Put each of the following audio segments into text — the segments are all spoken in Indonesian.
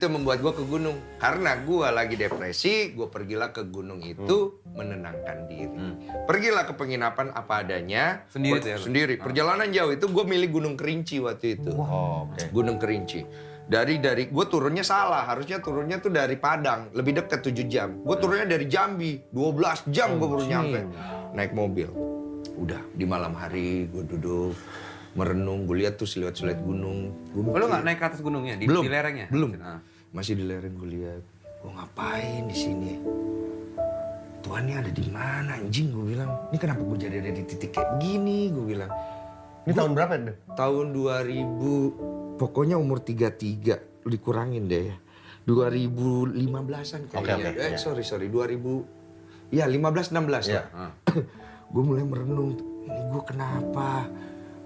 Itu membuat gue ke gunung. Karena gue lagi depresi, gue pergilah ke gunung itu menenangkan diri. Pergilah ke penginapan apa adanya. Sendiri tuh ya? Sendiri. Perjalanan jauh itu gue milih Gunung Kerinci waktu itu. Gunung Kerinci. Dari gue turunnya salah. Harusnya turunnya tuh dari Padang. Lebih dekat 7 jam. Gue turunnya dari Jambi. 12 jam gue baru nyampe. Naik mobil. Udah di malam hari gue duduk. Merenung, gue lihat tuh siluet-siluet gunung. Oh, lu nggak naik ke atas gunungnya? Belum. Di lerengnya? Belum. Nah. Masih di lereng gue lihat. Gue ngapain di sini? Tuhannya ada di mana anjing? Gue bilang. Ini kenapa gue jadi ada di titik kayak gini? Gue bilang. Ini tahun berapa itu? Tahun 2000. Pokoknya umur 33. Lu dikurangin deh ya. 2015-an kayaknya. Oke. Sorry. 2000. Ya 15-16 Iya. lah. Gue mulai merenung. Ini gue kenapa?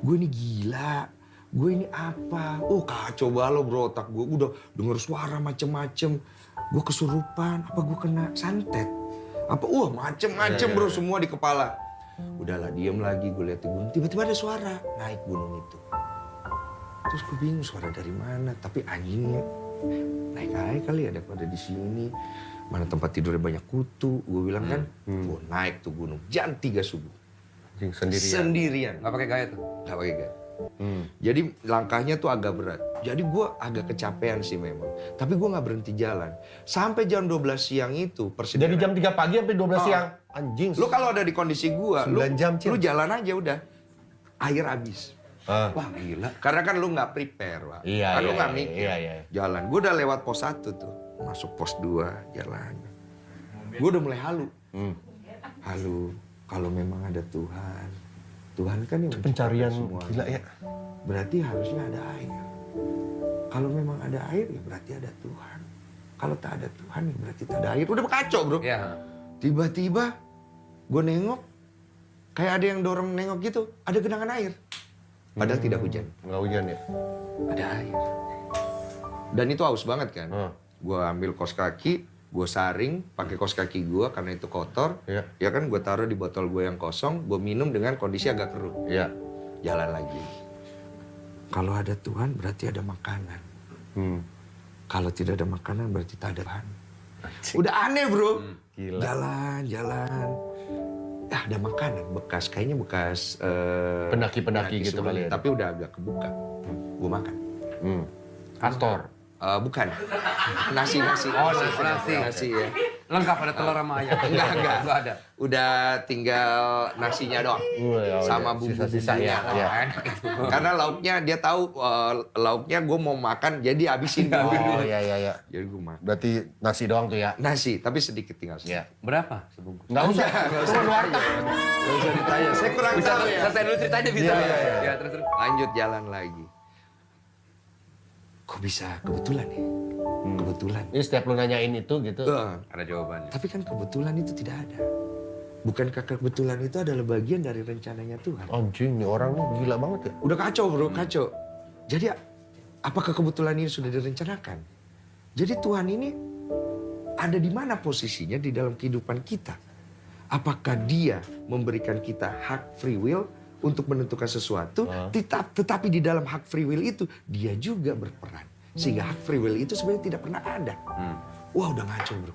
Gue ini gila. Gue ini apa? Oh kacau balau bro, otak gue udah denger suara macem-macem. Gue kesurupan, apa gue kena santet? Apa? Macem-macem bro, semua di kepala. Udahlah diem lagi, gue lihat di gunung. Tiba-tiba ada suara naik gunung itu. Terus gue bingung suara dari mana? Tapi anjingnya naik aja kali ada pada di sini. Mana tempat tidurnya banyak kutu. Gue bilang kan, gue naik tuh gunung. Jam 3 subuh. Sendirian. Nggak pakai gaya tuh? Nggak pakai gaya. Jadi langkahnya tuh agak berat. Jadi gue agak kecapean sih memang. Tapi gue nggak berhenti jalan. Sampai jam 12 siang itu Dari jam 3 pagi sampai 12 siang. Anjing. Lu kalau ada di kondisi gue, 9 jam, Cil. lu jalan aja udah. Air habis. Ah. Wah gila. Karena kan lu nggak prepare, Pak. Iya, Kan lu iya, nggak mikir. iya. Jalan. Gue udah lewat pos 1 tuh. Masuk pos 2, jalan. Gue udah mulai halu. Halu. Kalau memang ada Tuhan. Tuhan kan yang Pencarian semuanya. gila ya. Berarti harusnya ada air. Kalau memang ada air ya berarti ada Tuhan. Kalau tak ada Tuhan ya berarti tak ada air. Udah kacau bro. Iya. Tiba-tiba gue nengok. Kayak ada yang dorong nengok gitu. Ada genangan air. Padahal tidak hujan. Nggak hujan ya? Ada air. Dan itu haus banget kan. Gue ambil kaos kaki. Gue saring pakai kaos kaki gue karena itu kotor. Iya. Ya kan gue taruh di botol gue yang kosong. Gue minum dengan kondisi agak keruh. Iya. Jalan lagi. Kalau ada Tuhan berarti ada makanan. Kalau tidak ada makanan berarti tak ada Tuhan. Udah aneh bro. Gila. Jalan. Ada makanan bekas. Kayaknya bekas Pendaki-pendaki gitu sebelumnya, kali ya. tapi udah agak kebuka. Gue makan. Kastor. Bukan. Nasi. Oh, nasi. Nasi ya. Lengkap ada telur sama ayam? Enggak. Nggak ada? Udah tinggal nasinya doang. Ya, Sama sisa-sisa bumbu-bumbunya. ya. Enak itu. Karena lauknya dia tahu lauknya gue mau makan jadi habisin dulu. Oh iya. Jadi gue makan. Berarti nasi doang tuh ya? Nasi, tapi sedikit tinggal. Iya. Berapa sebungkus? Nggak usah. Nggak usah Cuma warteg. Nggak usah ditanya. Saya kurang Bisa tahu ya. selesai dulu ceritanya bisa. Iya. Ya, terus. Lanjut jalan lagi. Kok bisa kebetulan ya? Kebetulan. Ini setiap lu nanyain itu gitu. Ada jawabannya. Tapi kan kebetulan itu tidak ada. Bukankah kebetulan itu adalah bagian dari rencananya Tuhan? Anjing, nih orang nih gila banget ya. Udah kacau bro, kacau. Jadi apakah kebetulan ini sudah direncanakan? Jadi Tuhan ini ada di mana posisinya di dalam kehidupan kita? Apakah dia memberikan kita hak free will untuk menentukan sesuatu, tetapi di dalam hak free will itu dia juga berperan. Sehingga hak free will itu sebenarnya tidak pernah ada. Wah udah ngaco bro.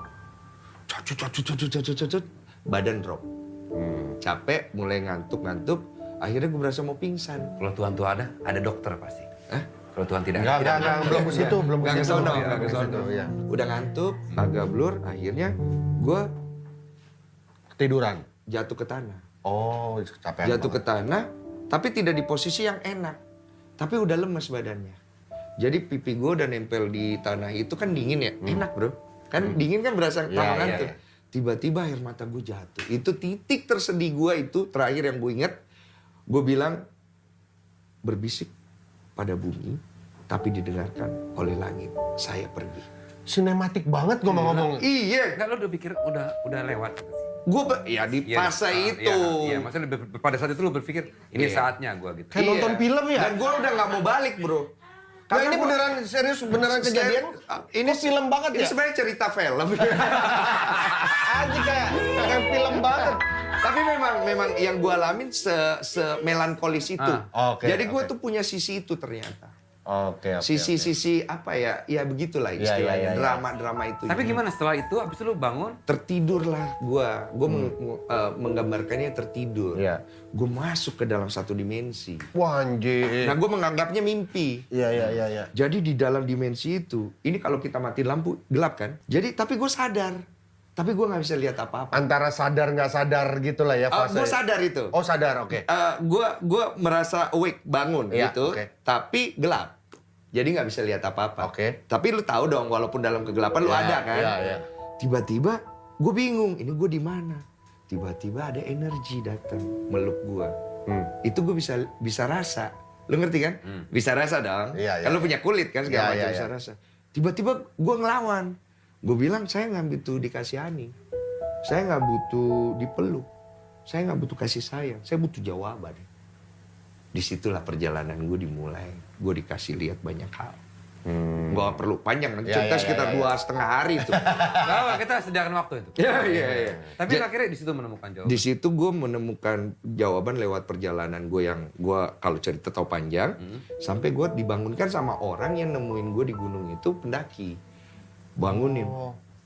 Cocot. Badan drop. Capek, mulai ngantuk. Akhirnya gue berasa mau pingsan. Kalau Tuhan tuh ada dokter pasti. Kalau Tuhan tidak Enggak, belum ke situ, belum Nggak ke ke situ. sono, Iya, nggak ke belum sono. situ, iya. Udah ngantuk, agak blur. Akhirnya gue Ketiduran. jatuh ke tanah. Oh, capek. Jatuh ke tanah, tapi tidak di posisi yang enak. Tapi udah lemes badannya. Jadi pipi gue udah nempel di tanah itu kan dingin ya. Enak bro. Kan dingin kan berasa tambah ngantuk. Tiba-tiba air mata gue jatuh. Itu titik tersedih gue itu terakhir yang gue inget. Gue bilang berbisik pada bumi, tapi didengarkan oleh langit. Saya pergi. Sinematik banget ngomong-ngomong. Iya. Enggak, lo udah pikir udah lewat. Gue ya di fase itu. Iya, maksudnya pada saat itu lo berpikir ini saatnya gue gitu. Kayak nonton film ya? Dan gue udah nggak mau balik bro. Nah, ini beneran serius, beneran kejadian? Ini film banget Ini ya? sebenarnya cerita film. Anjing kayak film banget. Tapi memang yang gue alamin semelankolis itu. Oke, Jadi gue oke. tuh punya sisi itu ternyata. Oke. Sisi-sisi apa ya? Ya begitulah Iya, istilahnya. iya. Drama-drama itu. Tapi gimana setelah itu abis itu lu bangun? Tertidurlah gua. Menggambarkannya tertidur. Iya. Gue masuk ke dalam satu dimensi. Wah anjir. Nah, gue menganggapnya mimpi. Iya. Jadi di dalam dimensi itu, ini kalau kita mati lampu gelap kan? Jadi tapi gue sadar, tapi gue nggak bisa lihat apa-apa. Antara sadar nggak sadar gitu lah ya fase. Gue sadar itu. Oh sadar, oke. Gue merasa awake bangun Iya, gitu, oke. tapi gelap. Jadi nggak bisa lihat apa-apa. Oke. Tapi lu tahu dong, walaupun dalam kegelapan lu Iya, ada kan? iya. Tiba-tiba gue bingung, ini gue di mana? Tiba-tiba ada energi datang meluk gue. Itu gue bisa rasa. Lu ngerti kan? Bisa rasa dong. Iya, Kan lu punya kulit kan segala Iya, macam iya, bisa iya. rasa. Tiba-tiba gue ngelawan. Gue bilang saya nggak butuh dikasihani. Saya nggak butuh dipeluk. Saya nggak butuh kasih sayang. Saya butuh jawaban. Disitulah perjalanan gue dimulai. Gue dikasih lihat banyak hal. Gue gak perlu panjang. Nanti Iya, cerita iya, sekitar iya, 2,5 hari itu. Gak apa, kita sediakan waktu itu. Iya. Tapi akhirnya di situ menemukan jawaban. Di situ gue menemukan jawaban lewat perjalanan gue yang gue kalau cerita tahu panjang, sampai gue dibangunkan sama orang yang nemuin gue di gunung itu pendaki, bangunin,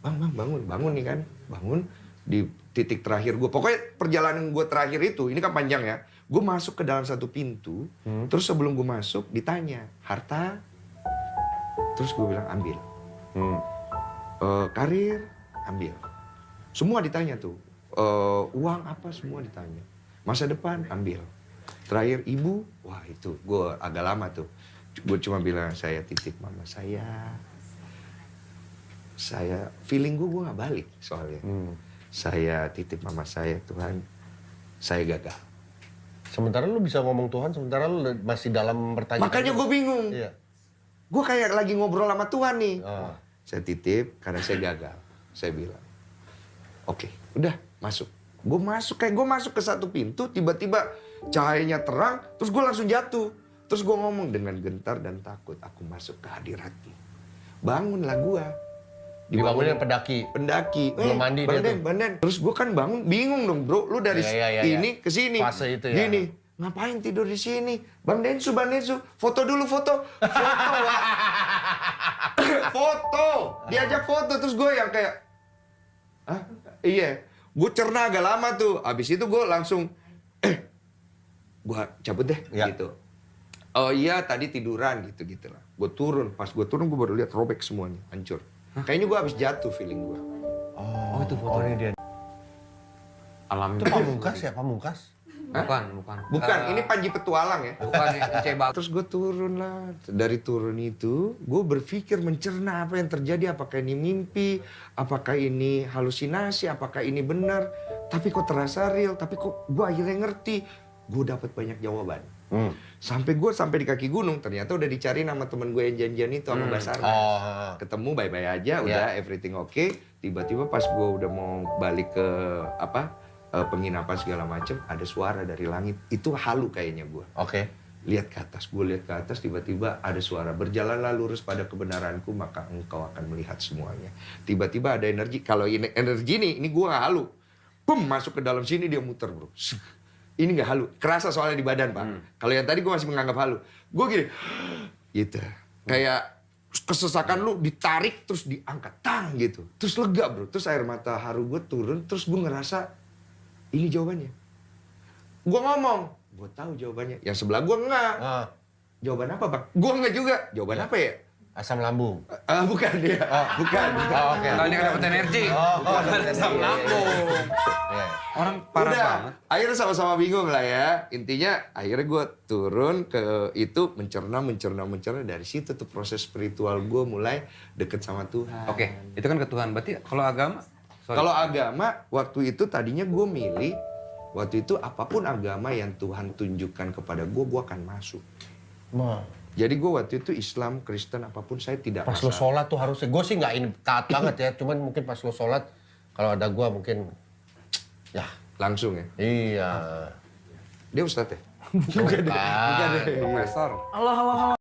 bang bangun nih kan, bangun di titik terakhir gue. Pokoknya perjalanan gue terakhir itu, ini kan panjang ya. Gue masuk ke dalam satu pintu, terus sebelum gue masuk ditanya harta, terus gue bilang ambil. Karir, ambil. Semua ditanya tuh. Uang apa, semua ditanya. Masa depan, ambil. Terakhir ibu, wah itu gue agak lama tuh. Gue cuma bilang saya titip mama saya. Feeling gue gak balik soalnya. Saya titip mama saya, Tuhan, saya gagal. Sementara lu bisa ngomong Tuhan, sementara lu masih dalam pertanyaan. Makanya gue bingung. Iya. Gue kayak lagi ngobrol sama Tuhan nih. Oh. Saya titip karena saya gagal. Saya bilang, oke, udah masuk. Gue masuk ke satu pintu, tiba-tiba cahayanya terang, terus gue langsung jatuh. Terus gue ngomong dengan gentar dan takut, aku masuk ke hadirat-Mu. Bangunlah gue. Dibangunin pendaki. Belum mandi dia tuh. Banden. Terus gue kan bangun, bingung dong bro. Lu dari Iya. ini ke sini. Fase itu ya. Gini, ngapain tidur di sini? Bang Densu, foto dulu, foto. Wah. Foto. Diajak foto, terus gue yang kayak, iya. Gue cerna agak lama tuh. Abis itu gue langsung, gue cabut deh, Ya. gitu. Oh iya, tadi tiduran, gitu lah. Gue turun, pas gue turun gue baru lihat robek semuanya, hancur. Kayaknya gue habis jatuh feeling gue. Oh, itu foto. ini dia. Alam Itu Pamungkas ya, Pamungkas? Bukan, Ini Panji Petualang ya. bukan yang Cebak. Terus gue turun lah. Dari turun itu, gue berpikir mencerna apa yang terjadi. Apakah ini mimpi? Apakah ini halusinasi? Apakah ini benar? Tapi kok terasa real? Tapi kok gue akhirnya ngerti. Gue dapat banyak jawaban. Sampai di kaki gunung, ternyata udah dicari nama temen gue yang janjian itu sama Basarnas. Ketemu bye-bye aja, udah everything oke. Tiba-tiba pas gue udah mau balik ke penginapan segala macem, ada suara dari langit. Itu halu kayaknya gue. Oke. Lihat ke atas, gue lihat ke atas, tiba-tiba ada suara, berjalanlah lurus pada kebenaranku, maka engkau akan melihat semuanya. Tiba-tiba ada energi, kalau energi ini gue gak halu. Bum, masuk ke dalam sini dia muter bro. Ini gak halu, kerasa soalnya di badan pak. Kalau yang tadi gue masih menganggap halu. Gue gini, gitu. Kayak kesesakan lu ditarik terus diangkat, tang gitu. Terus lega bro, terus air mata haru gue turun, terus gue ngerasa ini jawabannya. Gue ngomong, gue tahu jawabannya. Yang sebelah gue enggak. Jawaban apa bang? Gue enggak juga. Jawaban apa ya? Asam lambung. Bukan dia. Bukan. Oke. Kalau ini kan dapat energi. Asam lambung. Iya. Orang parah Udah, banget. akhirnya sama-sama bingung lah ya. Intinya akhirnya gue turun ke itu mencerna. Dari situ tuh proses spiritual gue mulai deket sama Tuhan. Oke, itu kan ke Tuhan. Berarti kalau agama? Sorry. Kalau agama, waktu itu tadinya gue milih, waktu itu apapun agama yang Tuhan tunjukkan kepada gue akan masuk. Jadi gue waktu itu Islam, Kristen, apapun saya tidak Pas lo sholat tuh harusnya, gue sih nggak ini taat banget ya, cuman mungkin pas lo sholat, kalau ada gue mungkin, ya langsung ya. iya. Dia ustadz ya? Bukan. Bukan ya. Profesor. Allah.